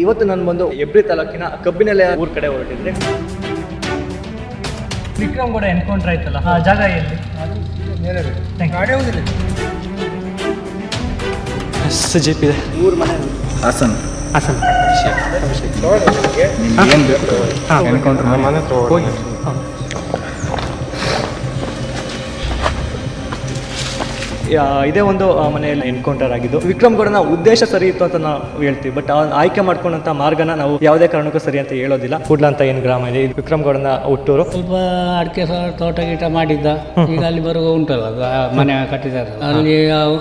ಇವತ್ತು ನಾನು ಬಂದು ಹೆಬ್ರಿ ತಾಲೂಕಿನ ಕಬ್ಬಿನೆಲೆ ಊರ್ ಕಡೆ ಹೊರಟಿದ್ರೆ ವಿಕ್ರಮ್ ಕೂಡ ಎನ್ಕೌಂಟರ್ ಆಯ್ತಲ್ಲ ಆ ಜಾಗ ಎಲ್ಲಿ? SGP ಇದೆ. ಊರ್ ಮನೆ ಹಾಸನ್. ಹಾಸನ್. ಏನು ಬೇಕು ಎನ್ಕೌಂಟರ್ ಮನೆ ಹೋಗಿ. ಇದೇ ಒಂದು ಮನೆಯಲ್ಲಿ ಎನ್ಕೌಂಟರ್ ಆಗಿದ್ದು. ವಿಕ್ರಮ್ ಗೌಡನ ಉದ್ದೇಶ ಸರಿ ಇತ್ತು ಅಂತ ನಾವು ಹೇಳ್ತೀವಿ, ಬಟ್ ಆಯ್ಕೆ ಮಾಡ್ಕೊಂಡಂತ ಮಾರ್ಗನ ನಾವು ಯಾವುದೇ ಕಾರಣಕ್ಕೂ ಸರಿ ಅಂತ ಹೇಳೋದಿಲ್ಲ. ಕೂಡ್ಲ ಅಂತ ಏನು ಗ್ರಾಮ ಇದೆ, ವಿಕ್ರಮ್ ಗೌಡನ ಹುಟ್ಟೂರು. ಸ್ವಲ್ಪ ಅಡಿಕೆ ತೋಟ ಗೀಟ ಮಾಡಿದ್ದ. ಈಗ ಅಲ್ಲಿ ಬರುವ ಉಂಟಲ್ಲ ಮನೆ ಕಟ್ಟಿದ್ದಾರೆ, ಅಲ್ಲಿ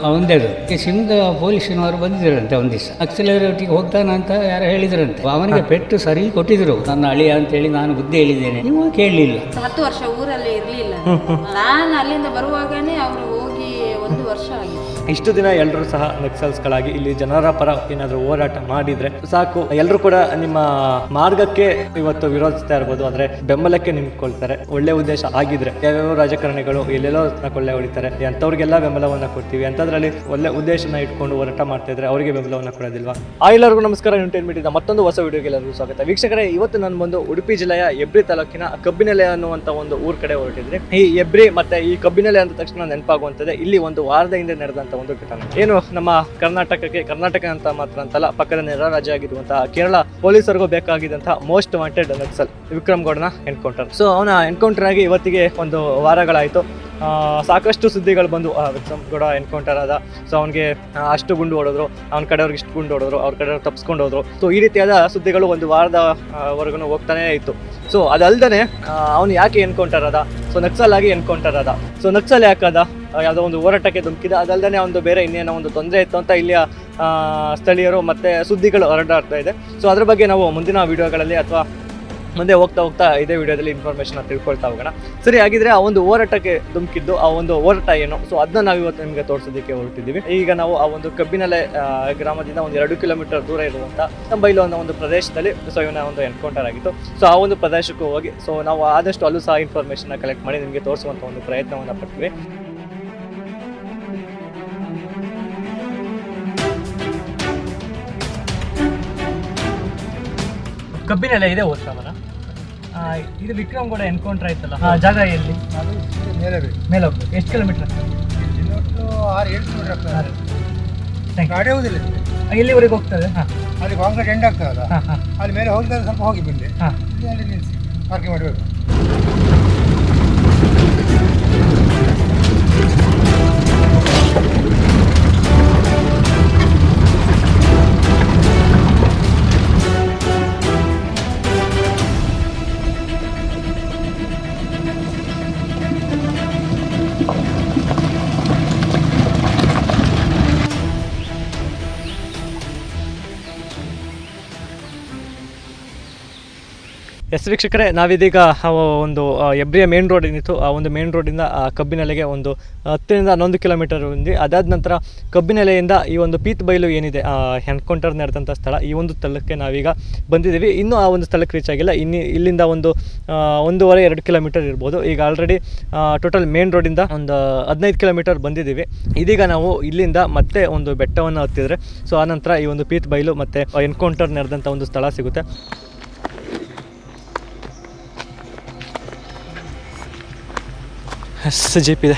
ಅವಂದೇದು ಸಿಂಧ ಪೊಲೀಸಿನವರು ಬಂದಿದ್ರಂತೆ ಒಂದ್ ದಿವಸ. ಅಕ್ಸಲರೇಟಿಗೆ ಹೋಗ್ತಾನಂತ ಯಾರು ಹೇಳಿದ್ರಂತೆ. ಅವನಿಗೆ ಪೆಟ್ಟು ಸರಿ ಕೊಟ್ಟಿದ್ರು, ನನ್ನ ಅಳಿಯ ಅಂತೇಳಿ ನಾನು ಬುದ್ಧಿ ಹೇಳಿದ್ದೇನೆ. ನೀವು ಕೇಳಲಿಲ್ಲ. 10 ವರ್ಷ ಊರಲ್ಲಿ ಇರಲಿಲ್ಲ ನಾನು. ಅಲ್ಲಿಂದ ಬರುವಾಗನೇ ಅವರು ಹೋಗಿ 1 ವರ್ಷ ಆಗಿದೆ. ಇಷ್ಟು ದಿನ ಎಲ್ಲರೂ ಸಹ ನಕ್ಸಲ್ಸ್ಗಳಾಗಿ ಇಲ್ಲಿ ಜನರ ಪರ ಏನಾದರೂ ಹೋರಾಟ ಮಾಡಿದ್ರೆ ಸಾಕು, ಎಲ್ಲರೂ ಕೂಡ ನಿಮ್ಮ ಮಾರ್ಗಕ್ಕೆ ಇವತ್ತು ವಿರೋಧಿಸ್ತಾ ಇರ್ಬೋದು, ಆದ್ರೆ ಬೆಂಬಲಕ್ಕೆ ನಿಂತ್ಕೊಳ್ತಾರೆ. ಒಳ್ಳೆ ಉದ್ದೇಶ ಆಗಿದ್ರೆ ಯಾವ್ಯಾವ ರಾಜಕಾರಣಿಗಳು ಎಲ್ಲೆಲ್ಲೋ ಕೊಳ್ಳೆ ಹೊಡಿತಾರೆ, ಅಂಥವ್ರಿಗೆಲ್ಲ ಬೆಂಬಲವನ್ನ ಕೊಡ್ತೀವಿ. ಅಂಥದ್ರಲ್ಲಿ ಒಳ್ಳೆ ಉದ್ದೇಶನ ಇಟ್ಕೊಂಡು ಹೋರಾಟ ಮಾಡ್ತಾ ಇದ್ರೆ ಅವರಿಗೆ ಬೆಂಬಲವನ್ನ ಕೊಡೋದಿಲ್ವಾ? ಎಲ್ಲರಿಗೂ ನಮಸ್ಕಾರ. ಎಂಟರ್ಟೈನ್ಮೆಂಟ್ ಮತ್ತೊಂದು ಹೊಸ ವಿಡಿಯೋಗೆ ಎಲ್ಲರಿಗೂ ಸ್ವಾಗತ. ವೀಕ್ಷಕರೇ, ಇವತ್ತು ನಾನು ಬಂದು ಉಡುಪಿ ಜಿಲ್ಲೆಯ ಹೆಬ್ರಿ ತಾಲೂಕಿನ ಕಬ್ಬಿನೆಲೆ ಅನ್ನುವಂತ ಒಂದು ಊರ್ ಕಡೆ ಹೊರಟಿದ್ರೆ, ಈ ಹೆಬ್ರಿ ಮತ್ತೆ ಈ ಕಬ್ಬಿನೆಲೆ ಅಂದ ತಕ್ಷಣ ನೆನಪಾಗುವಂತದೆ ಇಲ್ಲಿ ಒಂದು ವಾರದ ಹಿಂದೆ ನಡೆದಂತ ಒಂದು ಘಟನೆ. ಏನು ನಮ್ಮ ಕರ್ನಾಟಕ ಅಂತ ಮಾತ್ರ ಅಂತಲ್ಲ, ಪಕ್ಕದ ನೆರ ರಾಜ್ಯ ಆಗಿರುವಂತಹ ಕೇರಳ ಪೊಲೀಸರಿಗೂ ಬೇಕಾಗಿದ್ದಂತಹ ಮೋಸ್ಟ್ ವಾಂಟೆಡ್ ನಕ್ಸಲ್ ವಿಕ್ರಮ್ ಗೌಡನ ಎನ್ಕೌಂಟರ್. ಸೊ ಅವನ ಎನ್ಕೌಂಟರ್ ಆಗಿ ಇವತ್ತಿಗೆ ಒಂದು ವಾರಗಳಾಯಿತು. ಸಾಕಷ್ಟು ಸುದ್ದಿಗಳು ಬಂದು ವಿಕ್ರಮ್ ಗೌಡ ಎನ್ಕೌಂಟರ್ ಆದ, ಸೊ ಅವನಿಗೆ ಅಷ್ಟು ಗುಂಡು ಹೊಡೆದ್ರು, ಅವನ ಕಡೆಯವ್ರಿಗೆ ಇಷ್ಟು ಗುಂಡು ಹೊಡೆದ್ರು, ಅವ್ರ ಕಡೆಯವ್ರು ತಪ್ಪಿಸ್ಕೊಂಡು ಹೋದ್ರು. ಸೊ ಈ ರೀತಿಯಾದ ಸುದ್ದಿಗಳು ಒಂದು ವಾರದ ವರೆಗೂ ಹೋಗ್ತಾನೆ ಇತ್ತು. ಸೊ ಅದಲ್ದೇ ಅವನು ಯಾಕೆ ಎನ್ಕೌಂಟರ್ ಆದ, ಸೊ ನಕ್ಸಲ್ ಆಗಿ ಎನ್ಕೌಂಟರ್ ಆದ, ಸೊ ನಕ್ಸಲ್ ಯಾಕಾದ, ಯಾವುದೋ ಒಂದು ಹೋರಾಟಕ್ಕೆ ಧುಮುಕಿದ, ಅದಲ್ದೇ ಒಂದು ಬೇರೆ ಇನ್ನೇನೋ ಒಂದು ತೊಂದರೆ ಇತ್ತು ಅಂತ ಇಲ್ಲಿಯ ಸ್ಥಳೀಯರು ಮತ್ತೆ ಸುದ್ದಿಗಳು ಹರಡಾಡ್ತಾ ಇದೆ. ಸೊ ಅದ್ರ ಬಗ್ಗೆ ನಾವು ಮುಂದಿನ ವಿಡಿಯೋಗಳಲ್ಲಿ ಅಥವಾ ಮುಂದೆ ಹೋಗ್ತಾ ಇದೇ ವಿಡಿಯೋದಲ್ಲಿ ಇನ್ಫಾರ್ಮೇಷನ್ ತಿಳ್ಕೊಳ್ತಾ ಹೋಗೋಣ. ಸರಿ, ಹಾಗಿದ್ರೆ ಆ ಒಂದು ಹೋರಾಟಕ್ಕೆ ಧುಮುಕಿದ್ದು, ಆ ಒಂದು ಹೋರಾಟ ಏನು, ಸೊ ಅದನ್ನ ನಾವು ಇವತ್ತು ನಿಮಗೆ ತೋರಿಸೋದಕ್ಕೆ ಹೊರಟಿದ್ದೀವಿ. ಈಗ ನಾವು ಆ ಒಂದು ಕಬ್ಬಿನೆಲೆ ಗ್ರಾಮದಿಂದ ಒಂದು 2 ಕಿಲೋಮೀಟರ್ ದೂರ ಇರುವಂಥ ತಂಬೈಲು ಅನ್ನೋ ಒಂದು ಪ್ರದೇಶದಲ್ಲಿ ಸೊ ಇವನ ಒಂದು ಎನ್ಕೌಂಟರ್ ಆಗಿತ್ತು. ಸೊ ಆ ಒಂದು ಪ್ರದೇಶಕ್ಕೂ ಹೋಗಿ ಸೊ ನಾವು ಆದಷ್ಟು ಅಲ್ಲೂ ಸಹ ಇನ್ಫಾರ್ಮೇಷನ್ ಕಲೆಕ್ಟ್ ಮಾಡಿ ನಿಮಗೆ ತೋರಿಸುವಂಥ ಒಂದು ಪ್ರಯತ್ನವನ್ನು ಪಡ್ತೀವಿ. ಕಬ್ಬಿನೆಲೆ ಇದೆ ಓದ್ತಾವಲ್ಲ, ಇದು ವಿಕ್ರಮ್ ಗೌಡ ಎನ್ಕೌಂಟರ್ ಆಯ್ತಲ್ಲ ಆ ಜಾಗ ಎಲ್ಲಿ? ಮೇಲೆ ಹೋಗ್ಬೇಕು. ಎಷ್ಟು ಕಿಲೋಮೀಟರ್? 6-7 ಕಿಲೋಮೀಟರ್ ಆಗ್ತದೆ. ಗಾಡಿ ಹೋಗುದಿಲ್ಲ, ಎಲ್ಲಿವರೆಗೆ ಹೋಗ್ತದೆ? ಅಲ್ಲಿ ಕಾಂಕ್ರೀಟ್ ಎಂಡ್ ಆಗ್ತದಲ್ಲ, ಅಲ್ಲಿ ಮೇಲೆ ಹೋಗಿದ್ರೆ ಸ್ವಲ್ಪ ಹೋಗಿ ಬಂದೆ, ಅಲ್ಲಿ ನಿಲ್ಲಿಸಿ ಪಾರ್ಕಿಂಗ್ ಮಾಡಬೇಕು. ವೀಕ್ಷಕರೇ, ನಾವಿದೀಗ ಒಂದು ಹೆಬ್ರಿಯ ಮೇನ್ ರೋಡ್ ಏನಿತ್ತು, ಆ ಒಂದು ಮೇನ್ ರೋಡಿಂದ ಕಬ್ಬಿನೆಲೆಗೆ ಒಂದು 10ರಿಂದ 11 ಕಿಲೋಮೀಟರ್ ఉంది. ಅದಾದ ನಂತರ ಕಬ್ಬಿನೆಲೆಯಿಂದ ಈ ಒಂದು ಪೀತ್ ಬೈಲು ಏನಿದೆ, ಎನ್ಕೌಂಟರ್ ನಡೆದಂಥ ಸ್ಥಳ, ಈ ಒಂದು ಸ್ಥಳಕ್ಕೆ ನಾವೀಗ ಬಂದಿದ್ದೀವಿ. ಇನ್ನೂ ಆ ಒಂದು ಸ್ಥಳಕ್ಕೆ ರೀಚ್ ಆಗಿಲ್ಲ. ಇಲ್ಲಿಂದ ಒಂದು 1.5-2 ಕಿಲೋಮೀಟರ್ ಇರ್ಬೋದು. ಈಗ ಆಲ್ರೆಡಿ ಟೋಟಲ್ ಮೇನ್ ರೋಡಿಂದ ಒಂದು 15 ಕಿಲೋಮೀಟರ್ ಬಂದಿದ್ದೀವಿ. ಇದೀಗ ನಾವು ಇಲ್ಲಿಂದ ಮತ್ತೆ ಒಂದು ಬೆಟ್ಟವನ್ನು ಹತ್ತಿದ್ರೆ ಸೊ ಆನಂತರ ಈ ಒಂದು ಪೀತ್ ಬೈಲು ಮತ್ತು ಎನ್ಕೌಂಟರ್ ನಡೆದಂಥ ಒಂದು ಸ್ಥಳ ಸಿಗುತ್ತೆ. SGP ಇದೆ.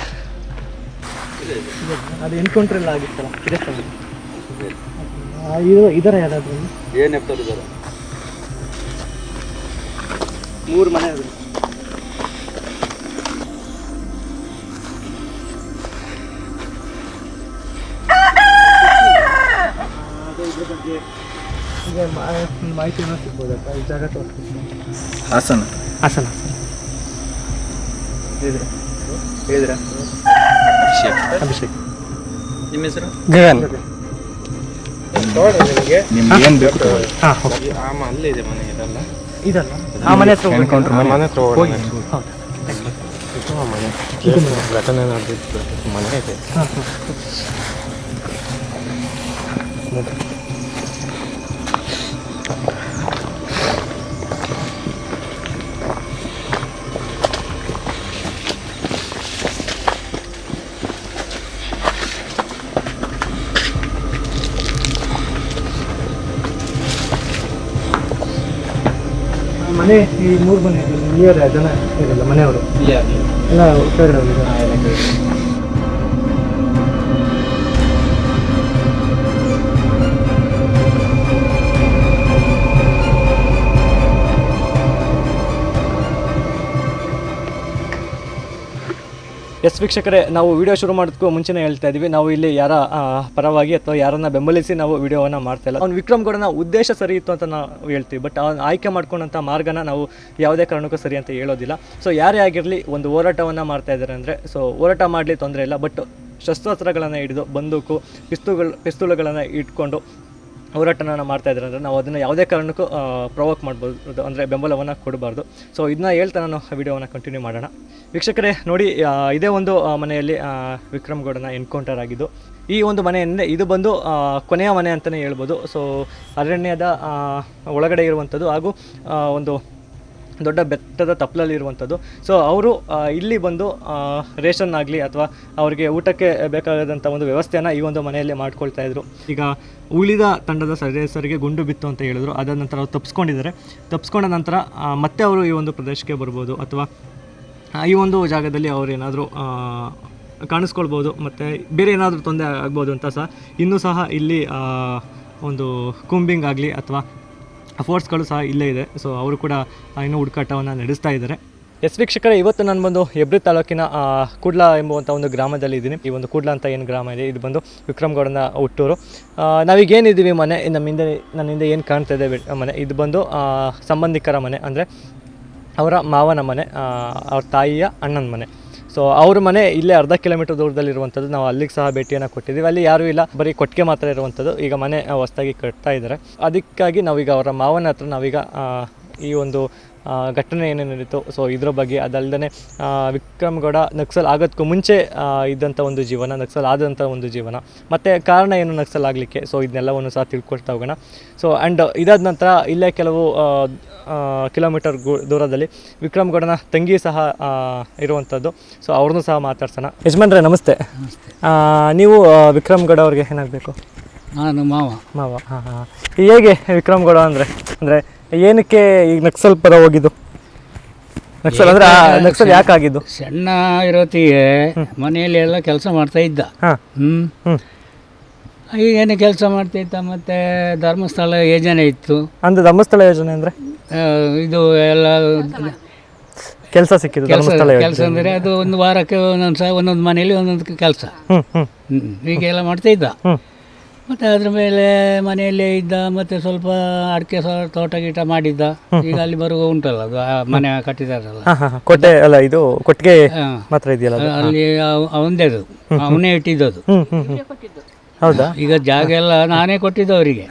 ಅದು ಎನ್ಕೌಂಟರ್ ಎಲ್ಲ ಆಗಿತ್ತಲ್ಲ, ಇದೆ ಸ್ಥಳ. ಇದರ ಯಾರಾದ್ರೂ ಏನು ಎಪ್ತಾರೆ 3 ಮನೆ ಇದೆ. ಇದ್ರ ಬಗ್ಗೆ ಈಗ ಮಾಹಿತಿಯನ್ನು ಸಿಗ್ಬೋದಪ್ಪ? ಈ ಜಾಗ ತೋರಿಸ್ತೀನಿ. ಹಾಸನ್. ಹೇಳಿದ್ರ ಅಭಿಷೇಕ್. ನಿಮ್ಮ ಹೆಸರು? ಗಗನ್. ನಿಮ್ಗೆ ಏನು ಬೇಕು? ಅಲ್ಲೇ ಇದೆ ಮನೆ, ಇದಲ್ಲ ಇದಲ್ಲ ಆ ಮನೆ ಹತ್ರ ಎನ್ಕೌಂಟರ್ ಮನೆ ಹತ್ರ ಹೋಗಿ. ಘಟನೆ ನಡೆದಿತ್ತು, ಮನೆ ಇದೆ. ಮನೆ ಈ 3 ಮನೆ ನಿಯರ್ ಜನ ಇರಲ್ಲ ಮನೆಯವರು ಎಲ್ಲ ಕೆಳಗಡೆ ಹೋಗಿದ್ದಾರೆ. ಎಸ್ ವೀಕ್ಷಕರೇ, ನಾವು ವಿಡಿಯೋ ಶುರು ಮಾಡೋದಕ್ಕೂ ಮುಂಚೆನೇ ಹೇಳ್ತಾ ಇದ್ವಿ, ನಾವು ಇಲ್ಲಿ ಯಾರ ಪರವಾಗಿ ಅಥವಾ ಯಾರನ್ನ ಬೆಂಬಲಿಸಿ ನಾವು ವಿಡಿಯೋವನ್ನು ಮಾಡ್ತಾ ಇಲ್ಲ. ಅವ್ನು ವಿಕ್ರಮ್ ಗೌಡನ ಉದ್ದೇಶ ಸರಿ ಇತ್ತು ಅಂತ ನಾವು ಹೇಳ್ತೀವಿ, ಬಟ್ ಅವ್ನು ಆಯ್ಕೆ ಮಾಡ್ಕೊಂಡಂಥ ಮಾರ್ಗನ ನಾವು ಯಾವುದೇ ಕಾರಣಕ್ಕೂ ಸರಿ ಅಂತ ಹೇಳೋದಿಲ್ಲ. ಸೊ ಯಾರೇ ಆಗಿರಲಿ ಒಂದು ಹೋರಾಟವನ್ನು ಮಾಡ್ತಾ ಇದ್ದಾರೆ ಅಂದರೆ ಸೊ ಹೋರಾಟ ಮಾಡಲಿ ತೊಂದರೆ ಇಲ್ಲ, ಬಟ್ ಶಸ್ತ್ರಾಸ್ತ್ರಗಳನ್ನು ಹಿಡಿದು ಬಂದೂಕು ಪಿಸ್ತೂಲ್ಗಳನ್ನು ಇಟ್ಕೊಂಡು ಹೋರಾಟನ ಮಾಡ್ತಾ ಇದ್ದಾರೆ ಅಂದರೆ ನಾವು ಅದನ್ನು ಯಾವುದೇ ಕಾರಣಕ್ಕೂ ಪ್ರೊವೋಕ್ ಮಾಡ್ಬೋದು, ಅಂದರೆ ಬೆಂಬಲವನ್ನು ಕೊಡಬಾರ್ದು. ಸೊ ಇದನ್ನ ಹೇಳ್ತಾ ನಾನು ವಿಡಿಯೋವನ್ನು ಕಂಟಿನ್ಯೂ ಮಾಡೋಣ. ವೀಕ್ಷಕರೇ ನೋಡಿ, ಇದೇ ಒಂದು ಮನೆಯಲ್ಲಿ ವಿಕ್ರಮ್ ಗೌಡನ ಎನ್ಕೌಂಟರ್ ಆಗಿದ್ದು. ಈ ಒಂದು ಮನೆಯನ್ನೇ ಇದು ಬಂದು ಕೊನೆಯ ಮನೆ ಅಂತಲೇ ಹೇಳ್ಬೋದು. ಸೊ ಅರಣ್ಯದ ಒಳಗಡೆ ಇರುವಂಥದ್ದು ಹಾಗೂ ಒಂದು ದೊಡ್ಡ ಬೆಟ್ಟದ ತಪ್ಪಲಲ್ಲಿರುವಂಥದ್ದು. ಸೊ ಅವರು ಇಲ್ಲಿ ಬಂದು ರೇಷನ್ ಆಗಲಿ ಅಥವಾ ಅವರಿಗೆ ಊಟಕ್ಕೆ ಬೇಕಾದಂಥ ಒಂದು ವ್ಯವಸ್ಥೆಯನ್ನು ಈ ಒಂದು ಮನೆಯಲ್ಲಿ ಮಾಡ್ಕೊಳ್ತಾ ಇದ್ರು. ಈಗ ಉಳಿದ ತಂಡದ ಸದಸ್ಯರಿಗೆ ಗುಂಡು ಬಿತ್ತು ಅಂತ ಹೇಳಿದ್ರು. ಅದಾದ ನಂತರ ಅವ್ರು ತಪ್ಪಿಸ್ಕೊಂಡ ನಂತರ ಮತ್ತೆ ಅವರು ಈ ಒಂದು ಪ್ರದೇಶಕ್ಕೆ ಬರ್ಬೋದು ಅಥವಾ ಈ ಒಂದು ಜಾಗದಲ್ಲಿ ಅವ್ರು ಏನಾದರೂ ಕಾಣಿಸ್ಕೊಳ್ಬೋದು ಮತ್ತು ಬೇರೆ ಏನಾದರೂ ತೊಂದರೆ ಆಗ್ಬೋದು ಅಂತ ಇನ್ನೂ ಸಹ ಇಲ್ಲಿ ಒಂದು ಕೂಂಬಿಂಗ್ ಆಗಲಿ ಅಥವಾ ಫೋರ್ಸ್ಗಳು ಸಹ ಇಲ್ಲೇ ಇದೆ. ಸೊ ಅವರು ಕೂಡ ಇನ್ನೂ ಹುಡುಕಾಟವನ್ನು ನಡೆಸ್ತಾ ಇದ್ದಾರೆ. ಎಸ್ ವೀಕ್ಷಕರೇ, ಇವತ್ತು ನಾನು ಬಂದು ಹೆಬ್ರಿ ತಾಲೂಕಿನ ಕೂಡ್ಲ ಎಂಬುವಂಥ ಒಂದು ಗ್ರಾಮದಲ್ಲಿ ಇದ್ದೀನಿ. ಈ ಒಂದು ಕೂಡ್ಲ ಅಂತ ಏನು ಗ್ರಾಮ ಇದೆ, ಇದು ಬಂದು ವಿಕ್ರಮ್ ಗೌಡನ ಹುಟ್ಟೂರು. ನಾವೀಗೇನಿದ್ದೀವಿ ಮನೆ ನನ್ನ ಹಿಂದೆ ಏನು ಕಾಣ್ತಾ ಇದೆ ಮನೆ, ಇದು ಬಂದು ಸಂಬಂಧಿಕರ ಮನೆ, ಅಂದರೆ ಅವರ ಮಾವನ ಮನೆ, ಅವ್ರ ತಾಯಿಯ ಅಣ್ಣನ ಮನೆ. ಸೊ ಅವ್ರ ಮನೆ ಇಲ್ಲೇ ಅರ್ಧ ಕಿಲೋಮೀಟರ್ ದೂರದಲ್ಲಿರುವಂಥದ್ದು. ನಾವು ಅಲ್ಲಿಗೆ ಸಹ ಭೇಟಿಯನ್ನು ಕೊಟ್ಟಿದ್ದೀವಿ. ಅಲ್ಲಿ ಯಾರೂ ಇಲ್ಲ, ಬರೀ ಕೊಟ್ಟಿಗೆ ಮಾತ್ರ ಇರುವಂಥದ್ದು. ಈಗ ಮನೆ ಹೊಸದಾಗಿ ಕಟ್ತಾ ಇದ್ದಾರೆ. ಅದಕ್ಕಾಗಿ ನಾವೀಗ ಅವರ ಮಾವನ ಹತ್ರ ನಾವೀಗ ಈ ಒಂದು ಘಟನೆ ಏನೇನು ನಡೀತು, ಸೊ ಇದ್ರ ಬಗ್ಗೆ, ಅದಲ್ಲದೆ ವಿಕ್ರಮ್ ಗೌಡ ನಕ್ಸಲ್ ಆಗೋದಕ್ಕೂ ಮುಂಚೆ ಇದ್ದಂಥ ಒಂದು ಜೀವನ, ನಕ್ಸಲ್ ಆದಂಥ ಒಂದು ಜೀವನ, ಮತ್ತು ಕಾರಣ ಏನು ನಕ್ಸಲ್ ಆಗಲಿಕ್ಕೆ, ಸೊ ಇದನ್ನೆಲ್ಲವನ್ನು ಸಹ ತಿಳ್ಕೊಳ್ತಾ ಹೋಗೋಣ. ಸೊ ಆ್ಯಂಡ್ ಇದಾದ ನಂತರ ಇಲ್ಲೇ ಕೆಲವು ಕಿಲೋಮೀಟರ್ ದೂರದಲ್ಲಿ ವಿಕ್ರಮ್ ಗೌಡನ ತಂಗಿ ಸಹ ಇರುವಂಥದ್ದು. ಸೊ ಅವ್ರನ್ನೂ ಸಹ ಮಾತಾಡ್ಸೋಣ. ಯಜಮಾನ್ರೆ ನಮಸ್ತೆ. ನೀವು ವಿಕ್ರಮ್ ಗೌಡ ಅವ್ರಿಗೆ ಏನಾಗಬೇಕು? ನಾನು ಮಾವ. ಹಾಂ. ಹೇಗೆ ವಿಕ್ರಮ್ ಗೌಡ ಅಂದರೆ ಏನಕ್ಕೆ ಈಗ ನಕ್ಸಲ್ ಪರ ಹೋಗಿದ್ದು? ನಕ್ಸಲ್ ಅಂದರೆ ನಕ್ಸಲ್ ಯಾಕೆ ಆಗಿದ್ದು? ಸಣ್ಣ ಇರೋತ್ತಿಗೆ ಮನೆಯಲ್ಲಿ ಎಲ್ಲ ಕೆಲಸ ಮಾಡ್ತಾ ಇದ್ದ. ಈಗೇನು ಕೆಲಸ ಮಾಡ್ತಾ ಇದ್ದ. ಮತ್ತು ಧರ್ಮಸ್ಥಳ ಯೋಜನೆ ಇತ್ತು. ಅಂದರೆ ಧರ್ಮಸ್ಥಳ ಯೋಜನೆ ಅಂದರೆ ಇದು ಎಲ್ಲ ಕೆಲಸ ಸಿಕ್ಕಿದ್ದು. ಕೆಲಸ ಅಂದರೆ ಅದು ಒಂದು ವಾರಕ್ಕೆ ಒಂದೊಂದು ಮನೆಯಲ್ಲಿ ಒಂದೊಂದು ಕೆಲಸ ಹೀಗೆಲ್ಲ ಮಾಡ್ತಾ ಇದ್ದ. ಮತ್ತು ಅದ್ರ ಮೇಲೆ ಮನೆಯಲ್ಲೇ ಇದ್ದ. ಮತ್ತು ಸ್ವಲ್ಪ ಅಡಿಕೆ ತೋಟ ಗೀಟ ಮಾಡಿದ್ದ. ಈಗ ಅಲ್ಲಿ ಬರುವ ಉಂಟಲ್ಲ, ಅದು ಮನೆ ಕಟ್ಟಿದಾರಲ್ಲ, ಕೊಟ್ಟೆ ಅಲ್ಲ, ಇದು ಕೊಟ್ಟಿಗೆ ಮಾತ್ರ ಇದೆಯಲ್ಲ, ಅಲ್ಲಿ ಅವಂದೇ ಅದು, ಅವನೇ ಇಟ್ಟಿದ್ದದು. ಹೌದಾ? ಈಗ ಜಾಗ ಎಲ್ಲ ನಾನೇ ಕೊಟ್ಟಿದ್ದು ಅವರಿಗೆ.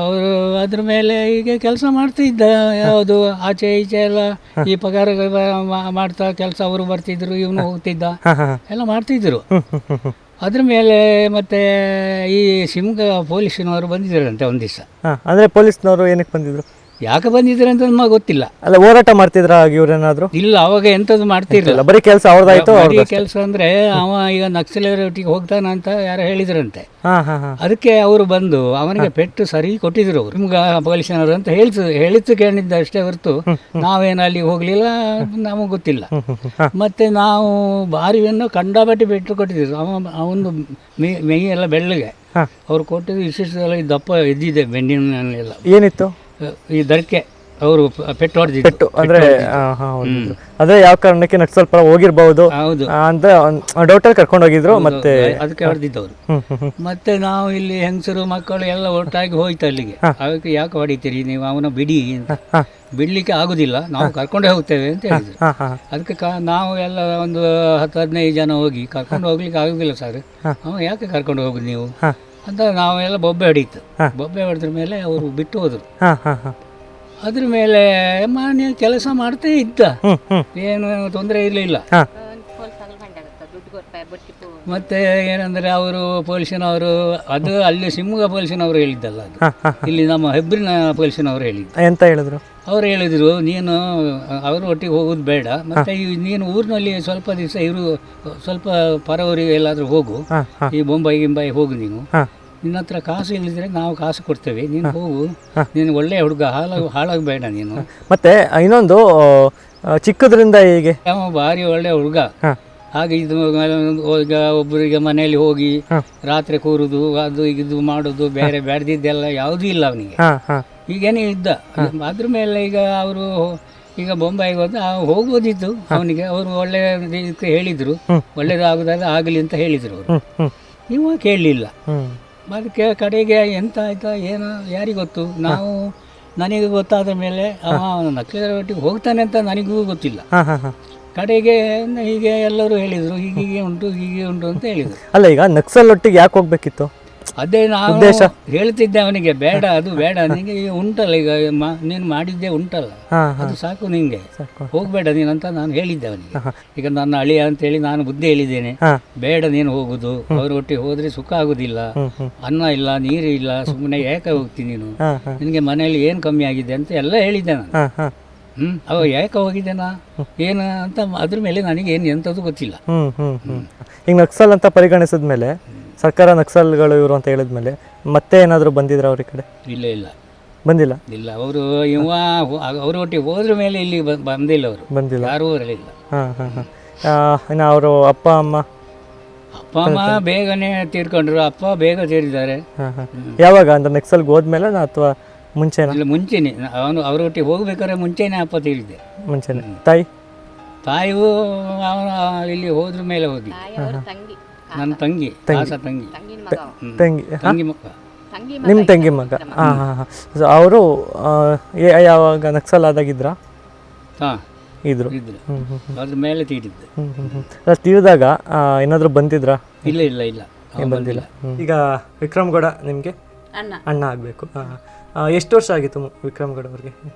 ಅವರು ಅದ್ರ ಮೇಲೆ ಈಗ ಕೆಲಸ ಮಾಡ್ತಾ ಇದ್ದ. ಯಾವುದು ಆಚೆ ಈಚೆ ಎಲ್ಲ ಈ ಪಗಾರ ಮಾಡ್ತಾ ಕೆಲಸ ಅವರು ಬರ್ತಿದ್ರು, ಇವನು ಹೋಗ್ತಿದ್ದ, ಎಲ್ಲ ಮಾಡ್ತಿದ್ರು. ಅದ್ರ ಮೇಲೆ ಮತ್ತೆ ಈ ಶಿವಮೊಗ್ಗ ಪೊಲೀಸಿನವರು ಬಂದಿದ್ದಾರಂತೆ ಒಂದು ದಿವಸ. ಅಂದರೆ ಪೊಲೀಸ್ನವರು ಏನಕ್ಕೆ ಬಂದಿದ್ರು, ಯಾಕೆ ಬಂದಿದ್ರು ಅಂತ ನಮಗೆ ಗೊತ್ತಿಲ್ಲ. ಅಲ್ಲ, ಹೋರಾಟ ಮಾಡ್ತಿದ್ರ ಇವ್ರೇನಾದ್ರು? ಇಲ್ಲ, ಅವಾಗ ಎಂಥದ್ದು ಮಾಡ್ತಿರ್ಲಿಲ್ಲ, ಬರೀ ಕೆಲಸ ಅವ್ರದ್ದಾಯ್ತು. ಕೆಲಸ ಅಂದ್ರೆ ಅವ ಈಗ ನಕ್ಸಲರೊಟ್ಟಿಗೆ ಹೋಗ್ತಾನಂತ ಯಾರು ಹೇಳಿದ್ರಂತೆ. ಅದಕ್ಕೆ ಅವರು ಬಂದು ಅವನಿಗೆ ಪೆಟ್ಟು ಸರಿ ಕೊಟ್ಟಿದ್ರು. ಅವರು ನಿಮ್ಗ ಪೊಲೀಸನವರು ಅಂತ ಹೇಳಿದ್ದು ಕೇಳಿದ್ದ ಅಷ್ಟೇ ಹೊರತು ನಾವೇನು ಅಲ್ಲಿ ಹೋಗ್ಲಿಲ್ಲ, ನಮಗೆ ಗೊತ್ತಿಲ್ಲ. ಮತ್ತೆ ನಾವು ಬಾರಿಯನ್ನು ಕಂಡಾಬಟ್ಟಿ ಪೆಟ್ಟು ಕೊಟ್ಟಿದ್ರು. ಅವನು ಮೈ ಎಲ್ಲ ಬೆಳ್ಳಗೆ. ಅವ್ರು ಕೊಟ್ಟಿದ್ದು ವಿಶೇಷ ದಪ್ಪ ಇದ್ದಿದೆ ಬೆನ್ನಿನೆಲ್ಲ. ಏನಿತ್ತು ಈ ದರಕ್ಕೆ ಅವರು ಪೆಟ್ಟು ಹೊಡೆದಿದ್ದು. ಅಂದ್ರೆ ಅದೇ ಯಾವ ಕಾರಣಕ್ಕೆ ನಕ್ಸಲ್ ಪರ ಹೋಗಿರ್ಬಹುದು ಅಂತ ಡೌಟಲ್ಲಿ ಕರ್ಕೊಂಡು ಹೋಗಿದ್ರು. ಮತ್ತೆ ಅದಕ್ಕೆ ಹೊಡೆದಿದ್ದವರು. ಮತ್ತೆ ನಾವು ಇಲ್ಲಿ ಹೆಂಗಸರು ಮಕ್ಕಳು ಎಲ್ಲ ಒಟ್ಟಾಗಿ ಹೋಯ್ತು ಅಲ್ಲಿಗೆ. ಅದಕ್ಕೆ ಯಾಕೆ ಹೊಡಿತೀರಿ ನೀವು, ಅವನ ಬಿಡಿ ಅಂತ. ಬಿಡ್ಲಿಕ್ಕೆ ಆಗುದಿಲ್ಲ, ನಾವು ಕರ್ಕೊಂಡೇ ಹೋಗ್ತೇವೆ ಅಂತ ಹೇಳಿದ್ರು. ಅದಕ್ಕೆ ನಾವು ಎಲ್ಲ ಒಂದು 10-15 ಜನ ಹೋಗಿ ಕರ್ಕೊಂಡು ಹೋಗ್ಲಿಕ್ಕೆ ಆಗುದಿಲ್ಲ ಸರ್, ಅವ ಯಾಕೆ ಕರ್ಕೊಂಡು ಹೋಗುದು ನೀವು ಅಂತ ನಾವೆಲ್ಲ ಬೊಬ್ಬೆ ಹೊಡೀತು. ಬೊಬ್ಬೆ ಹೊಡೆದ್ರ ಮೇಲೆ ಅವರು ಬಿಟ್ಟು ಹೋದ್ರು. ಅದ್ರ ಮೇಲೆ ಮಾನ್ಯ ಕೆಲಸ ಮಾಡ್ತಾ ಇದ್ದ, ಏನು ತೊಂದರೆ ಇರಲಿಲ್ಲ. ಮತ್ತೆ ಏನಂದ್ರೆ ಅವರು ಪೊಲೀಸಿನವರು, ಅದು ಅಲ್ಲಿ ಶಿವಮೊಗ್ಗ ಪೊಲೀಸಿನವರು ಹೇಳಿದ್ದಲ್ಲ, ಅದು ಇಲ್ಲಿ ನಮ್ಮ ಹೆಬ್ರಿನ ಪೊಲೀಸಿನವರು ಹೇಳಿದ್ದು. ಎಂತ ಹೇಳಿದ್ರು? ಅವ್ರು ಹೇಳಿದ್ರು, ನೀನು ಅವರು ಒಟ್ಟಿಗೆ ಹೋಗೋದು ಬೇಡ, ಮತ್ತೆ ನೀನು ಊರಿನಲ್ಲಿ ಸ್ವಲ್ಪ ದಿವಸ ಇರು, ಸ್ವಲ್ಪ ಪರವರಿಗೆ ಎಲ್ಲಾದರೂ ಹೋಗು, ಈ ಬೊಂಬೈ ಗಿಂಬೈ ಹೋಗು ನೀನು. ನಿನ್ನ ಹತ್ರ ಕಾಸು ಇಲ್ಲದಿದ್ರೆ ನಾವು ಕಾಸು ಕೊಡ್ತೇವೆ, ನೀನು ಹೋಗು, ನೀನು ಒಳ್ಳೆಯ ಹುಡುಗ, ಹಾಳಾಗಬೇಡ ನೀನು. ಮತ್ತೆ ಇನ್ನೊಂದು ಚಿಕ್ಕದ್ರಿಂದ ಹೀಗೆ ಅವ ಭಾರಿ ಒಳ್ಳೆಯ ಹುಡುಗ. ಹಾಗೆ ಇದು ಈಗ ಒಬ್ಬರಿಗೆ ಮನೆಯಲ್ಲಿ ಹೋಗಿ ರಾತ್ರಿ ಕೂರುದು, ಅದು ಇದು ಮಾಡೋದು, ಬೇರೆ ಬೇಡದಿದ್ದೆಲ್ಲ ಯಾವುದೂ ಇಲ್ಲ ಅವನಿಗೆ. ಈಗೇನೇ ಇದ್ದ. ಅದ್ರ ಮೇಲೆ ಈಗ ಅವರು ಈಗ ಬೊಂಬಾಯಿಗೆ ಹೋದ, ಹೋಗ್ಬೋದಿತ್ತು ಅವನಿಗೆ. ಅವರು ಒಳ್ಳೆ ಇದಕ್ಕೆ ಹೇಳಿದರು, ಒಳ್ಳೇದಾಗೋದಾದ್ರೆ ಆಗಲಿ ಅಂತ ಹೇಳಿದರು ಅವರು. ನೀವು ಕೇಳಲಿಲ್ಲ. ಅದಕ್ಕೆ ಕಡೆಗೆ ಎಂತ ಆಯ್ತಾ ಏನು ಯಾರಿಗೆ ಗೊತ್ತು. ನಾವು ನನಗೆ ಗೊತ್ತಾದ ಮೇಲೆ ಅವ ನಕ್ಸಲರ ಒಟ್ಟಿಗೆ ಹೋಗ್ತಾನೆ ಅಂತ ನನಗೂ ಗೊತ್ತಿಲ್ಲ. ಕಡೆಗೆ ಹೀಗೆ ಎಲ್ಲರೂ ಹೇಳಿದರು, ಹೀಗೆ ಉಂಟು ಹೀಗೆ ಉಂಟು ಅಂತ ಹೇಳಿದರು. ಅಲ್ಲ, ಈಗ ನಕ್ಸಲ್ ಒಟ್ಟಿಗೆ ಯಾಕೆ ಹೋಗ್ಬೇಕಿತ್ತು? ಅದೇ ನಾವು ಹೇಳ್ತಿದ್ದೆ ಅವನಿಗೆ, ಬೇಡ ಅದು ಬೇಡ, ನಿನಗೆ ಉಂಟಲ್ಲ ಈಗ ನೀನು ಮಾಡಿದ್ದೆ ಉಂಟಲ್ಲ, ಅದು ಸಾಕು ನಿಂಗೆ, ಹೋಗ್ಬೇಡ ನೀನಂತ ನಾನು ಹೇಳಿದ್ದೆ ಅವನಿಗೆ. ಈಗ ನನ್ನ ಅಳಿಯ ಅಂತೇಳಿ ನಾನು ಬುದ್ಧಿ ಹೇಳಿದ್ದೇನೆ, ಬೇಡ ನೀನು ಹೋಗುದು, ಅವ್ರ ಒಟ್ಟಿಗೆ ಹೋದ್ರೆ ಸುಖ ಆಗುದಿಲ್ಲ, ಅನ್ನ ಇಲ್ಲ ನೀರು ಇಲ್ಲ, ಸುಮ್ಮನೆ ಯಾಕೆ ಹೋಗ್ತೀನಿ ನೀನು, ನಿನಗೆ ಮನೆಯಲ್ಲಿ ಏನು ಕಮ್ಮಿ ಆಗಿದೆ ಅಂತ ಎಲ್ಲ ಹೇಳಿದ್ದೆ ನಾನು. ಅವ ಯಾಕೆ ಹೋಗಿದ್ದೇನಾ ಏನು ಅಂತ ಅದ್ರ ಮೇಲೆ ನನಗೆ ಏನು ಎಂಥದ್ದು ಗೊತ್ತಿಲ್ಲ. ಈಗ ನಕ್ಸಲ್ ಅಂತ ಪರಿಗಣಿಸಿದ ಮೇಲೆ, ಸರ್ಕಾರ ನಕ್ಸಲ್ಗಳು ಇವರು ಅಂತ ಹೇಳಿದ್ಮೇಲೆ ಮತ್ತೆ ಏನಾದರೂ ಬಂದಿದ್ರ ಅವ್ರ ಕಡೆ? ಇಲ್ಲ ಇಲ್ಲ ಬಂದಿಲ್ಲ. ಇಲ್ಲ, ಅವರು ಅವ್ರ ಒಟ್ಟಿಗೆ ಹೋದ್ರ ಮೇಲೆ ಇಲ್ಲಿ ಬಂದಿಲ್ಲ, ಅವರು ಬಂದಿಲ್ಲ, ಯಾರೂ ಬರಲಿಲ್ಲ. ಇನ್ನು ಅವರು ಅಪ್ಪ ಅಮ್ಮ ಬೇಗನೆ ತೀರ್ಕೊಂಡ್ರು. ಅಪ್ಪ ಬೇಗ ತೀರಿದ್ದಾರೆ. ಯಾವಾಗ ಅಂದ್ರೆ ನಕ್ಸಲ್ಗೆ ಹೋದ್ಮೇಲೆ ಅಥವಾ ಮುಂಚೆನಾ? ಇಲ್ಲ, ಮುಂಚೆನೆ. ಅವನು ಅವರೊಟ್ಟಿಗೆ ಹೋಗ್ಬೇಕಾದ್ರೆ ಮುಂಚೆನೆ ಅಪ್ಪ ತೀರಿದ್ದೆ. ಮುಂಚೆನೆ. ತಾಯಿಯು ಅವನು ಇಲ್ಲಿ ಹೋದ್ರ ಮೇಲೆ ಹೋಗಿ, ನನ್ನ ತಂಗಿ, ತಂಗಿ ಮಕ್ಕ, ನಿಮ್ಮ ತಂಗಿ ಮಗ. ಅವರು ಯಾವಾಗ ನಕ್ಸಲ್ ಆದಾಗಿದ್ರ? ಇದ್ರು. ಅದ್ರ ಮೇಲೆ ತೀರಿದ್ದೆ. ತೀರಿದಾಗ ಏನಾದರೂ ಬಂದಿದ್ರಾ? ಇಲ್ಲ ಇಲ್ಲ ಇಲ್ಲ, ಬಂದಿಲ್ಲ. ಈಗ ವಿಕ್ರಮ್ಗೌಡ ನಿಮಗೆ ಅಣ್ಣ ಆಗಬೇಕು. ಎಷ್ಟು ವರ್ಷ ಆಗಿತ್ತು ವಿಕ್ರಮ್ಗೌಡ ಅವ್ರಿಗೆ?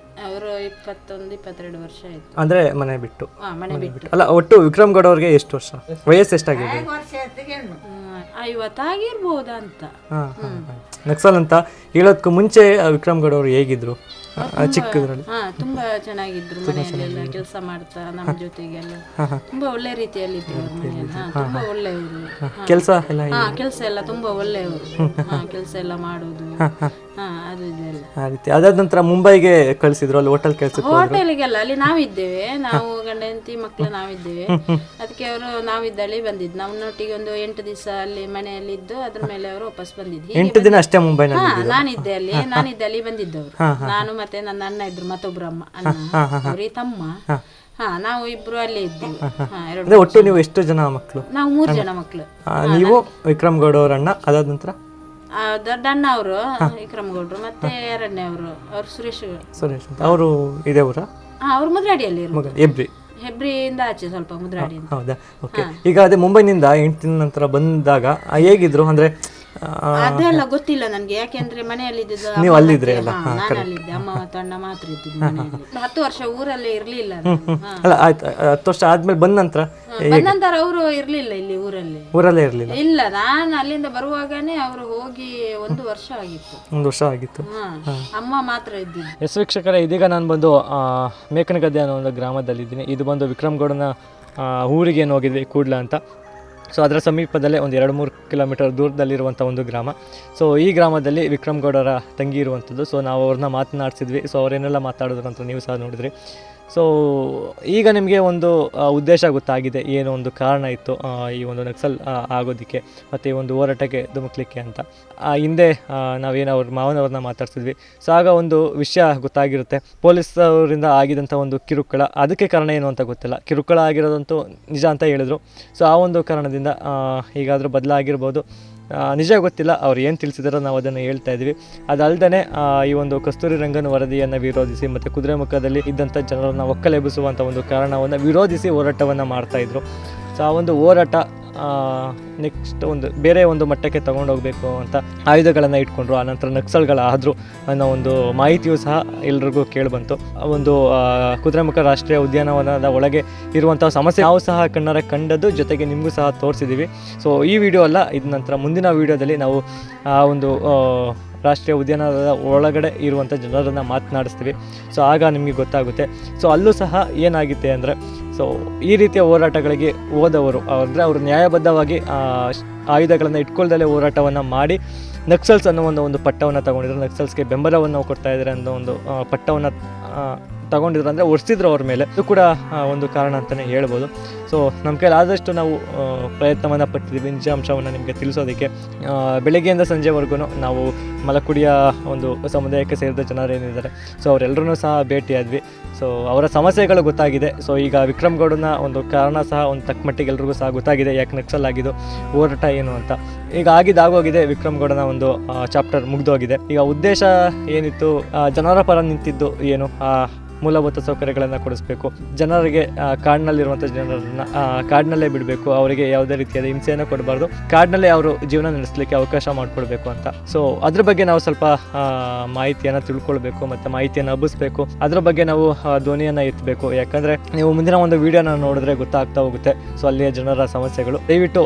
ಅವರು 21-22 ವರ್ಷ ಆಯ್ತು. ಅಂದ್ರೆ ಮನೆ ಬಿಟ್ಟು? ಮನೆ ಬಿಟ್ಟು. ಅಲ್ಲ, ಒಟ್ಟು ವಿಕ್ರಮ್ಗೌಡ ಅವ್ರಿಗೆ ಎಷ್ಟು ವರ್ಷ, ವಯಸ್ಸು ಎಷ್ಟಾಗಿದೆ? 50 ಆಗಿರ್ಬೋದಾ ಅಂತ. ನಕ್ಸಲ್ ಅಂತ ಹೇಳೋದಕ್ಕೂ ಮುಂಚೆ ವಿಕ್ರಮ್ಗೌಡ ಅವರು ಹೇಗಿದ್ರು ಚಿಕ್ಕದ್ರಲ್ಲಿ? ತುಂಬಾ ಚೆನ್ನಾಗಿದ್ರು. ಮನೆಯಲ್ಲೆಲ್ಲ ಕೆಲಸ ಮಾಡ್ತಾ ನಮ್ಮ ಜೊತೆಗೆಲ್ಲ ತುಂಬಾ ಒಳ್ಳೆ ರೀತಿಯಲ್ಲಿ ಇದ್ರು. ಅವ್ರ ಮನೆಯಲ್ಲಿ ತುಂಬಾ ಒಳ್ಳೆಯವರು. ಕೆಲಸ ಎಲ್ಲ ಕೆಲಸ ಎಲ್ಲ ತುಂಬಾ ಒಳ್ಳೆಯವರು. ಕೆಲಸ ಎಲ್ಲ ಮಾಡೋದು ಅದು ಇದೆಲ್ಲ. ಆ ರೀತಿ. ಅದಾದ ನಂತರ ಮುಂಬೈಗೆ ಕಳಿಸಿದ್ರು, ಅಲ್ಲಿ ಹೋಟೆಲ್ ಕೆಲಸಕ್ಕೆ? ಹೋಟೆಲ್ಗೆಲ್ಲ ಅಲ್ಲಿ ನಾವಿದ್ದೇವೆ, ನಾವು ಗಂಡ ಹೆಂಡತಿ ಮಕ್ಕಳು ನಾವಿದ್ದೇವೆ. ಅದಕ್ಕೆ ಅವರು ನಾವಿದ್ದಲ್ಲಿ ಬಂದಿದ್ದು. ನಮ್ಮೊಟ್ಟಿಗೆ ಒಂದು 8 ದಿವಸ ಅಲ್ಲಿ ಮನೆಯಲ್ಲಿ ಇದ್ದು ಅದ್ರ ಮೇಲೆ ಅವರು ವಾಪಸ್ ಬಂದಿದ್ದು. 8 ದಿನ ಅಷ್ಟೇ ಮುಂಬೈನಲ್ಲಿ? ನಾನಿದ್ದೆ ಅಲ್ಲಿ ಬಂದಿದ್ದವರು. ನಾನು ಮತ್ತೆ ನನ್ನ ಅಣ್ಣ ಇದ್ರು, ಮತ್ತೊಬ್ರು ಅಣ್ಣ, ಅವ್ರಿಗೆ ತಮ್ಮ. ನಾವು ಇಬ್ರು ಅಲ್ಲೇ ಇದ್ದೀವಿ. ಒಟ್ಟು ನೀವು ಎಷ್ಟು ಜನ ಮಕ್ಕಳು? ನಾವು 3 ಜನ ಮಕ್ಕಳು. ನೀವು, ವಿಕ್ರಮ್ಗೌಡ ಅವ್ರ ಅಣ್ಣ, ಅದಾದ ನಂತರ ದೊಡ್ಡ ಅಣ್ಣ ಅವರು ವಿಕ್ರಮ್ಗೌಡ್ರು, ಮತ್ತೆ ಎರಡನೇ ಅವರು ಸುರೇಶ್. ಅವರು ಇದೇ ಊರ? ಅವ್ರು ಮುದ್ರಾಡಿಯಲ್ಲಿ ಹೆಬ್ರಿಯಿಂದ ಆಚೆ ಸ್ವಲ್ಪ ಮುದ್ರಾಡಿ. ಹೌದಾ, ಓಕೆ. ಈಗ ಅದೇ ಮುಂಬೈನಿಂದ 8 ದಿನ ನಂತರ ಬಂದಾಗ ಹೇಗಿದ್ರು ಅಂದ್ರೆ? ಅದೆಲ್ಲ ಗೊತ್ತಿಲ್ಲ ನನಗೆ, ಯಾಕೆಂದ್ರೆ ಮನೆಯಲ್ಲಿ ನೀವು ಅಲ್ಲಿದ್ರೆ ಅಲ್ಲ? ನಾನು ಅಲ್ಲಿದ್ದೆ, ಅಮ್ಮ ಮತ್ತು ಅಣ್ಣ ಮಾತ್ರ ಇದ್ದಿದ್ದು ಮನೆಯಲ್ಲಿ. 10 ವರ್ಷ ಊರಲ್ಲೇ ಇರ್ಲಿಲ್ಲ. ಅಲ್ಲ, ಆಯ್ತು. 10 ವರ್ಷ ಆದ್ಮೇಲೆ ಬಂದ ನಂತರ ಅವರು ಇರ್ಲಿಲ್ಲ ಇಲ್ಲಿ ಊರಲ್ಲೇ ಇರ್ಲಿಲ್ಲ? ಇಲ್ಲ, ನಾನು ಅಲ್ಲಿಂದ ಬರುವಾಗನೇ ಅವರು ಹೋಗಿ 1 ವರ್ಷ ಆಗಿತ್ತು. 1 ವರ್ಷ ಆಗಿತ್ತು. ಅಮ್ಮ ಮಾತ್ರ ಇದ್ದಿದ್ದು. ಎಸ್ ವೀಕ್ಷಕರೇ, ಇದೀಗ ನಾನು ಬಂದು ಮೇಕನಗದ್ದೆ ಅನ್ನೋ ಒಂದು ಗ್ರಾಮದಲ್ಲಿದ್ದೀನಿ. ಇದು ಬಂದು ವಿಕ್ರಮ್ಗೌಡನ ಊರಿಗೆ ಏನು ಹೋಗಿದ್ವಿ, ಕೂಡ್ಲ ಅಂತ. ಸೊ ಅದರ ಸಮೀಪದಲ್ಲೇ ಒಂದು 2-3 ಕಿಲೋಮೀಟರ್ ದೂರದಲ್ಲಿರುವಂಥ ಒಂದು ಗ್ರಾಮ. ಸೊ ಈ ಗ್ರಾಮದಲ್ಲಿ ವಿಕ್ರಮ್ಗೌಡರ ತಂಗಿ ಇರುವಂಥದ್ದು. ಸೊ ನಾವು ಅವ್ರನ್ನ ಮಾತನಾಡಿಸಿದ್ವಿ. ಸೊ ಅವರೇನೆಲ್ಲ ಮಾತಾಡಿದ್ರು ಅಂತ ನೀವು ಸಹ ನೋಡಿದ್ರಿ. ಸೊ ಈಗ ನಿಮಗೆ ಒಂದು ಉದ್ದೇಶ ಗೊತ್ತಾಗಿದೆ, ಏನು ಒಂದು ಕಾರಣ ಇತ್ತು ಈ ಒಂದು ನಕ್ಸಲ್ ಆಗೋದಕ್ಕೆ ಮತ್ತು ಈ ಒಂದು ಹೋರಾಟಕ್ಕೆ ಧುಮುಕ್ಲಿಕ್ಕೆ ಅಂತ. ಹಿಂದೆ ನಾವೇನು ಅವ್ರ ಮಾವನವ್ರನ್ನ ಮಾತಾಡ್ತಿದ್ವಿ. ಸೊ ಆಗ ಒಂದು ವಿಷಯ ಗೊತ್ತಾಗಿರುತ್ತೆ, ಪೊಲೀಸ್ ಅವರಿಂದ ಆಗಿದಂಥ ಒಂದು ಕಿರುಕುಳ. ಅದಕ್ಕೆ ಕಾರಣ ಏನು ಅಂತ ಗೊತ್ತಿಲ್ಲ, ಕಿರುಕುಳ ಆಗಿರೋದಂತೂ ನಿಜ ಅಂತ ಹೇಳಿದರು. ಸೊ ಆ ಒಂದು ಕಾರಣದಿಂದ ಈಗಾದರೂ ಬದಲಾಗಿರ್ಬೋದು, ನಿಜ ಗೊತ್ತಿಲ್ಲ. ಅವ್ರು ಏನು ತಿಳಿಸಿದಾರೋ ನಾವು ಅದನ್ನು ಹೇಳ್ತಾ ಇದ್ವಿ. ಅದಲ್ಲದೆ ಈ ಒಂದು ಕಸ್ತೂರಿ ರಂಗನ್ ವರದಿಯನ್ನು ವಿರೋಧಿಸಿ ಮತ್ತು ಕುದುರೆಮುಖದಲ್ಲಿ ಇದ್ದಂಥ ಜನರನ್ನು ಒಕ್ಕಲೆಬ್ಬಿಸುವಂಥ ಒಂದು ಕಾರಣವನ್ನು ವಿರೋಧಿಸಿ ಹೋರಾಟವನ್ನು ಮಾಡ್ತಾಯಿದ್ರು. ಸೊ ಆ ಒಂದು ಹೋರಾಟ ನೆಕ್ಸ್ಟ್ ಒಂದು ಬೇರೆ ಒಂದು ಮಟ್ಟಕ್ಕೆ ತೊಗೊಂಡೋಗಬೇಕು ಅಂತ ಆಯುಧಗಳನ್ನು ಇಟ್ಕೊಂಡ್ರು. ಆನಂತರ ನಕ್ಸಲ್ಗಳಾದರು ಅನ್ನೋ ಒಂದು ಮಾಹಿತಿಯೂ ಸಹ ಎಲ್ರಿಗೂ ಕೇಳಿಬಂತು. ಒಂದು ಕುದುರೆಮುಖ ರಾಷ್ಟ್ರೀಯ ಉದ್ಯಾನವನದ ಒಳಗೆ ಇರುವಂಥ ಸಮಸ್ಯೆ ನಾವು ಸಹ ಕಣ್ಣಾರೆ ಕಂಡದ್ದು, ಜೊತೆಗೆ ನಿಮಗೂ ಸಹ ತೋರಿಸಿದ್ದೀವಿ. ಸೊ ಈ ವಿಡಿಯೋ ಅಲ್ಲ, ಇದ ನಂತರ ಮುಂದಿನ ವೀಡಿಯೋದಲ್ಲಿ ನಾವು ಆ ಒಂದು ರಾಷ್ಟ್ರೀಯ ಉದ್ಯಾನದ ಒಳಗಡೆ ಇರುವಂಥ ಜನರನ್ನು ಮಾತನಾಡಿಸ್ತೀವಿ. ಸೊ ಆಗ ನಿಮಗೆ ಗೊತ್ತಾಗುತ್ತೆ. ಸೊ ಅಲ್ಲೂ ಸಹ ಏನಾಗುತ್ತೆ ಅಂದರೆ, ಸೊ ಈ ರೀತಿಯ ಹೋರಾಟಗಳಿಗೆ ಹೋದವರು ಅಂದರೆ ಅವರು ನ್ಯಾಯಬದ್ಧವಾಗಿ ಆಯುಧಗಳನ್ನು ಇಟ್ಕೊಳ್ದಲ್ಲೇ ಹೋರಾಟವನ್ನು ಮಾಡಿ ನಕ್ಸಲ್ಸ್ ಅನ್ನೋ ಒಂದು ಪಟ್ಟವನ್ನು ತಗೊಂಡಿದ್ರು, ನಕ್ಸಲ್ಸ್ಗೆ ಬೆಂಬಲವನ್ನು ಕೊಡ್ತಾ ಇದ್ದಾರೆ ಅನ್ನೋ ಒಂದು ಪಟ್ಟವನ್ನು ತಗೊಂಡಿದ್ರು, ಅಂದರೆ ಒರೆಸಿದ್ರು ಅವ್ರ ಮೇಲೆ. ಇದು ಕೂಡ ಒಂದು ಕಾರಣ ಅಂತಲೇ ಹೇಳ್ಬೋದು. ಸೊ ನಮ್ಮ ಕೈಲಿ ಆದಷ್ಟು ನಾವು ಪ್ರಯತ್ನವನ್ನು ಪಟ್ಟಿದ್ದೀವಿ ನಿಜಾಂಶವನ್ನು ನಿಮಗೆ ತಿಳಿಸೋದಕ್ಕೆ. ಬೆಳಗ್ಗೆಯಿಂದ ಸಂಜೆವರೆಗೂ ನಾವು ಮಲಕುಡಿಯ ಒಂದು ಸಮುದಾಯಕ್ಕೆ ಸೇರಿದ ಜನರೇನಿದ್ದಾರೆ ಸೊ ಅವರೆಲ್ಲರೂ ಸಹ ಭೇಟಿಯಾದ್ವಿ. ಸೊ ಅವರ ಸಮಸ್ಯೆಗಳು ಗೊತ್ತಾಗಿದೆ. ಸೊ ಈಗ ವಿಕ್ರಮ್ ಗೌಡನ ಒಂದು ಕಾರಣ ಸಹ ಒಂದು ತಕ್ಕ ಮಟ್ಟಿಗೆ ಎಲ್ರಿಗೂ ಸಹ ಗೊತ್ತಾಗಿದೆ, ಯಾಕೆ ನಕ್ಸಲ್ ಆಗಿದ್ದು, ಹೋರಾಟ ಏನು ಅಂತ. ಈಗ ಆಗೋಗಿದೆ, ವಿಕ್ರಮ್ ಗೌಡನ ಒಂದು ಚಾಪ್ಟರ್ ಮುಗ್ದೋಗಿದೆ. ಈಗ ಉದ್ದೇಶ ಏನಿತ್ತು, ಜನರ ಪರ ನಿಂತಿದ್ದು ಏನು, ಮೂಲಭೂತ ಸೌಕರ್ಯಗಳನ್ನು ಕೊಡಿಸ್ಬೇಕು, ಜನರಿಗೆ ಕಾಡಿನಲ್ಲಿರುವಂಥ ಜನರನ್ನು ಕಾಡಿನಲ್ಲೇ ಬಿಡಬೇಕು, ಅವರಿಗೆ ಯಾವುದೇ ರೀತಿಯಾದ ಹಿಂಸೆಯನ್ನು ಕೊಡಬಾರ್ದು, ಕಾಡಿನಲ್ಲೇ ಅವರು ಜೀವನ ನಡೆಸಲಿಕ್ಕೆ ಅವಕಾಶ ಮಾಡಿಕೊಡ್ಬೇಕು ಅಂತ. ಸೊ ಅದ್ರ ಬಗ್ಗೆ ನಾವು ಸ್ವಲ್ಪ ಮಾಹಿತಿಯನ್ನು ತಿಳ್ಕೊಳ್ಬೇಕು ಮತ್ತು ಮಾಹಿತಿಯನ್ನು ಹಬ್ಬಿಸ್ಬೇಕು. ಅದ್ರ ಬಗ್ಗೆ ನಾವು ಧ್ವನಿಯನ್ನು ಎತ್ತಬೇಕು. ಯಾಕಂದರೆ ನೀವು ಮುಂದಿನ ಒಂದು ವಿಡಿಯೋನ ನೋಡಿದ್ರೆ ಗೊತ್ತಾಗ್ತಾ ಹೋಗುತ್ತೆ ಸೊ ಅಲ್ಲಿಯ ಜನರ ಸಮಸ್ಯೆಗಳು. ದಯವಿಟ್ಟು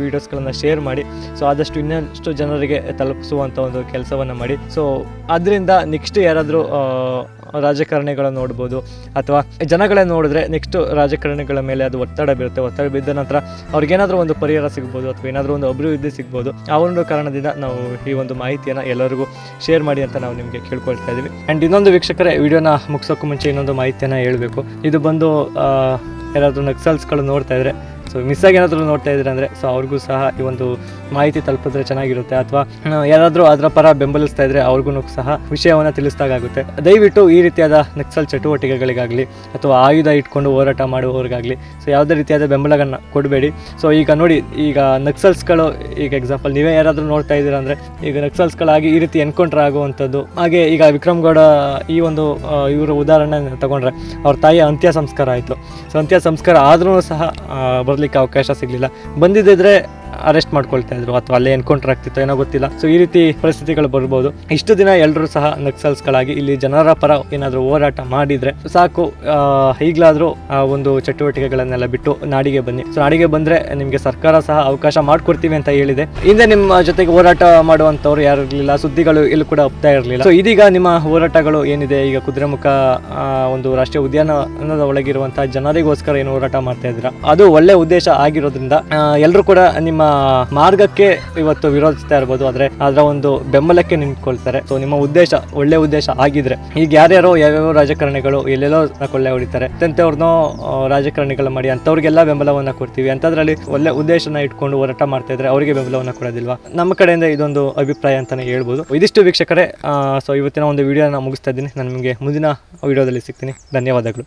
ವಿಡಿಯೋಸ್ಗಳನ್ನು ಶೇರ್ ಮಾಡಿ. ಸೊ ಆದಷ್ಟು ಇನ್ನಷ್ಟು ಜನರಿಗೆ ತಲುಪಿಸುವಂಥ ಒಂದು ಕೆಲಸವನ್ನು ಮಾಡಿ. ಸೊ ಅದರಿಂದ ನೆಕ್ಸ್ಟ್ ಯಾರಾದರೂ ರಾಜಕಾರಣಿಗಳ ನೋಡ್ಬೋದು ಅಥವಾ ಜನಗಳೇ ನೋಡಿದ್ರೆ ನೆಕ್ಸ್ಟ್ ರಾಜಕಾರಣಿಗಳ ಮೇಲೆ ಅದು ಒತ್ತಡ ಬೀರುತ್ತೆ. ಒತ್ತಡ ಬಿದ್ದ ನಂತರ ಅವ್ರಿಗೇನಾದರೂ ಒಂದು ಪರಿಹಾರ ಸಿಗ್ಬೋದು ಅಥವಾ ಏನಾದರೂ ಒಂದು ಅಭಿವೃದ್ಧಿ ಸಿಗ್ಬೋದು. ಆ ಒಂದು ಕಾರಣದಿಂದ ನಾವು ಈ ಒಂದು ಮಾಹಿತಿಯನ್ನು ಎಲ್ಲರಿಗೂ ಶೇರ್ ಮಾಡಿ ಅಂತ ನಾವು ನಿಮಗೆ ಕೇಳ್ಕೊಳ್ತಾ ಇದ್ದೀವಿ. ಆ್ಯಂಡ್ ಇನ್ನೊಂದು ವೀಕ್ಷಕರೇ, ವಿಡಿಯೋನ ಮುಗಿಸೋಕ್ಕೂ ಮುಂಚೆ ಇನ್ನೊಂದು ಮಾಹಿತಿಯನ್ನು ಹೇಳಬೇಕು. ಇದು ಬಂದು ಯಾರಾದರೂ ನಕ್ಸಲ್ಸ್ಗಳು ನೋಡ್ತಾ ಇದ್ದರೆ, ಸೊ ಮಿಸ್ಸಾಗಿ ಏನಾದರೂ ನೋಡ್ತಾ ಇದ್ದಾರೆ ಅಂದರೆ ಸೊ ಅವ್ರಿಗೂ ಸಹ ಈ ಒಂದು ಮಾಹಿತಿ ತಲುಪಿದ್ರೆ ಚೆನ್ನಾಗಿರುತ್ತೆ. ಅಥವಾ ಯಾರಾದರೂ ಅದರ ಪರ ಬೆಂಬಲಿಸ್ತಾ ಇದ್ದರೆ ಅವ್ರಿಗೂ ಸಹ ವಿಷಯವನ್ನು ತಿಳಿಸಿದಾಗುತ್ತೆ. ದಯವಿಟ್ಟು ಈ ರೀತಿಯಾದ ನಕ್ಸಲ್ ಚಟುವಟಿಕೆಗಳಿಗಾಗಲಿ ಅಥವಾ ಆಯುಧ ಇಟ್ಕೊಂಡು ಹೋರಾಟ ಮಾಡುವವರಿಗಾಗಲಿ ಸೊ ಯಾವುದೇ ರೀತಿಯಾದ ಬೆಂಬಲವನ್ನು ಕೊಡಬೇಡಿ. ಸೊ ಈಗ ನೋಡಿ, ಈಗ ನಕ್ಸಲ್ಸ್ಗಳು, ಈಗ ಎಕ್ಸಾಂಪಲ್ ನೀವೇ ಯಾರಾದರೂ ನೋಡ್ತಾ ಇದ್ದೀರಾ ಅಂದರೆ ಈಗ ನಕ್ಸಲ್ಸ್ಗಳಾಗಿ ಈ ರೀತಿ ಎನ್ಕೌಂಟರ್ ಆಗುವಂಥದ್ದು. ಹಾಗೆ ಈಗ ವಿಕ್ರಮ್ ಗೌಡ ಈ ಒಂದು ಇವರ ಉದಾಹರಣೆ ತಗೊಂಡ್ರೆ ಅವ್ರ ತಾಯಿಯ ಅಂತ್ಯ ಸಂಸ್ಕಾರ ಆಯಿತು. ಸೊ ಅಂತ್ಯ ಸಂಸ್ಕಾರ ಆದ್ರೂ ಸಹ ಬರಲಿಕ್ಕೆ ಅವಕಾಶ ಸಿಗಲಿಲ್ಲ. ಬಂದಿದ್ದರೆ ಅರೆಸ್ಟ್ ಮಾಡ್ಕೊಳ್ತಾ ಇದ್ರು ಅಥವಾ ಅಲ್ಲೇ ಎನ್ಕೌಂಟರ್ ಆಗ್ತಿತ್ತು, ಏನೋ ಗೊತ್ತಿಲ್ಲ. ಸೊ ಈ ರೀತಿ ಪರಿಸ್ಥಿತಿಗಳು ಬರ್ಬೋದು. ಇಷ್ಟು ದಿನ ಎಲ್ಲರೂ ಸಹ ನಕ್ಸಲ್ಸ್ಗಳಾಗಿ ಇಲ್ಲಿ ಜನರ ಪರ ಏನಾದರೂ ಹೋರಾಟ ಮಾಡಿದರೆ ಸಾಕು. ಈಗಲಾದರೂ ಆ ಒಂದು ಚಟುವಟಿಕೆಗಳನ್ನೆಲ್ಲ ಬಿಟ್ಟು ನಾಡಿಗೆ ಬನ್ನಿ. ಸೊ ನಾಡಿಗೆ ಬಂದರೆ ನಿಮಗೆ ಸರ್ಕಾರ ಸಹ ಅವಕಾಶ ಮಾಡಿಕೊಡ್ತೀವಿ ಅಂತ ಹೇಳಿದೆ. ಹಿಂದೆ ನಿಮ್ಮ ಜೊತೆಗೆ ಹೋರಾಟ ಮಾಡುವಂಥವ್ರು ಯಾರು ಇರಲಿಲ್ಲ, ಸುದ್ದಿಗಳು ಎಲ್ಲೂ ಕೂಡ ಹೋಗ್ತಾ ಇರಲಿಲ್ಲ. ಸೊ ಇದೀಗ ನಿಮ್ಮ ಹೋರಾಟಗಳು ಏನಿದೆ, ಈಗ ಕುದುರೆಮುಖ ಒಂದು ರಾಷ್ಟ್ರೀಯ ಉದ್ಯಾನವನದ ಒಳಗಿರುವಂತಹ ಜನರಿಗೋಸ್ಕರ ಏನು ಹೋರಾಟ ಮಾಡ್ತಾ ಇದ್ದೀರಾ, ಅದು ಒಳ್ಳೆ ಉದ್ದೇಶ ಆಗಿರೋದ್ರಿಂದ ಎಲ್ಲರೂ ಕೂಡ ನಿಮ್ಮ ಮಾರ್ಗಕ್ಕೆ ಇವತ್ತು ವಿರೋಧಿಸ್ತಾ ಇರ್ಬೋದು, ಆದರೆ ಅದರ ಒಂದು ಬೆಂಬಲಕ್ಕೆ ನಿಂತ್ಕೊಳ್ತಾರೆ. ಸೊ ನಿಮ್ಮ ಉದ್ದೇಶ ಒಳ್ಳೆ ಉದ್ದೇಶ ಆಗಿದ್ರೆ, ಈಗ ಯಾರ್ಯಾರೋ ಯಾವ್ಯಾವ ರಾಜಕಾರಣಿಗಳು ಎಲ್ಲೆಲ್ಲೋ ಕೊಳ್ಳೆ ಹೊಡಿತಾರೆ, ಅಂಥವ್ರನ್ನೋ ರಾಜಕಾರಣಿಗಳು ಮಾಡಿ ಅಂಥವ್ರಿಗೆಲ್ಲ ಬೆಂಬಲವನ್ನು ಕೊಡ್ತೀವಿ. ಅಂಥದ್ರಲ್ಲಿ ಒಳ್ಳೆ ಉದ್ದೇಶನ ಇಟ್ಕೊಂಡು ಹೋರಾಟ ಮಾಡ್ತಾ ಇದ್ರೆ ಅವರಿಗೆ ಬೆಂಬಲವನ್ನು ಕೊಡೋದಿಲ್ವಾ? ನಮ್ಮ ಕಡೆಯಿಂದ ಇದೊಂದು ಅಭಿಪ್ರಾಯ ಅಂತಲೇ ಹೇಳ್ಬೋದು. ಇದಿಷ್ಟು ವೀಕ್ಷಕರೇ, ಸೊ ಇವತ್ತಿನ ಒಂದು ವಿಡಿಯೋನ ಮುಗಿಸ್ತಾ ಇದ್ದೀನಿ. ನಾನು ನಿಮಗೆ ಮುಂದಿನ ವಿಡಿಯೋದಲ್ಲಿ ಸಿಗ್ತೀನಿ. ಧನ್ಯವಾದಗಳು.